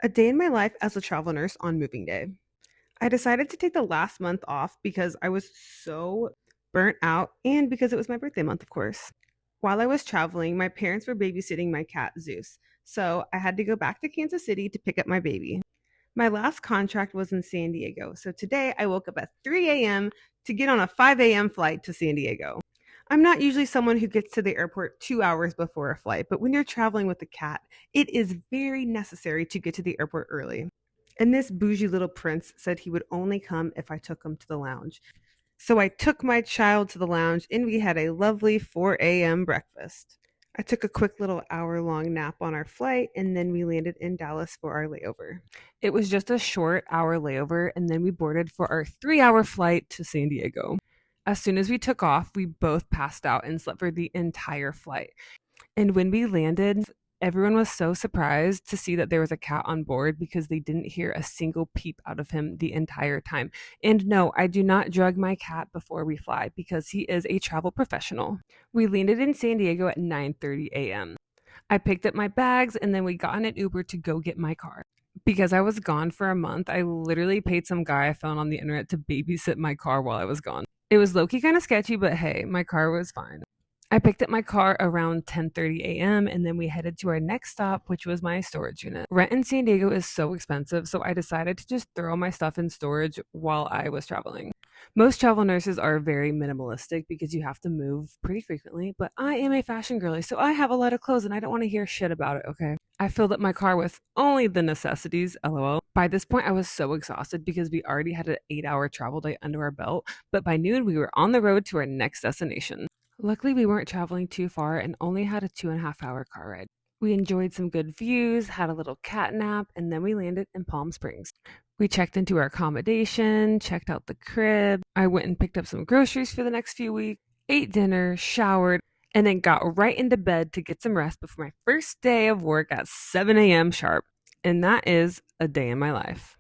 A day in my life as a travel nurse on moving day. I decided to take the last month off because I was so burnt out and because it was my birthday month, of course. While I was traveling, my parents were babysitting my cat, Zeus. So I had to go back to Kansas City to pick up my baby. My last contract was in San Diego. So today I woke up at 3 a.m. to get on a 5 a.m. flight to San Diego. I'm not usually someone who gets to the airport 2 hours before a flight, but when you're traveling with a cat, it is very necessary to get to the airport early. And this bougie little prince said he would only come if I took him to the lounge. So I took my child to the lounge and we had a lovely 4 a.m. breakfast. I took a quick little hour-long nap on our flight and then we landed in Dallas for our layover. It was just a short hour layover and then we boarded for our 3 hour flight to San Diego. As soon as we took off, we both passed out and slept for the entire flight. And when we landed, everyone was so surprised to see that there was a cat on board because they didn't hear a single peep out of him the entire time. And no, I do not drug my cat before we fly because he is a travel professional. We landed in San Diego at 9:30 a.m. I picked up my bags and then we got in an Uber to go get my car. Because I was gone for a month, I literally paid some guy I found on the internet to babysit my car while I was gone. It was low-key kind of sketchy, but hey, my car was fine. I picked up my car around 10:30 a.m. and then we headed to our next stop, which was my storage unit. Rent in San Diego is so expensive, so I decided to just throw my stuff in storage while I was traveling. Most travel nurses are very minimalistic because you have to move pretty frequently, but I am a fashion girly, so I have a lot of clothes and I don't want to hear shit about it, okay? I filled up my car with only the necessities, lol. By this point, I was so exhausted because we already had an 8 hour travel day under our belt, but by noon, we were on the road to our next destination. Luckily, we weren't traveling too far and only had a 2.5 hour car ride. We enjoyed some good views, had a little cat nap, and then we landed in Palm Springs. We checked into our accommodation, checked out the crib. I went and picked up some groceries for the next few weeks, ate dinner, showered, and then got right into bed to get some rest before my first day of work at 7 a.m. sharp. And that is a day in my life.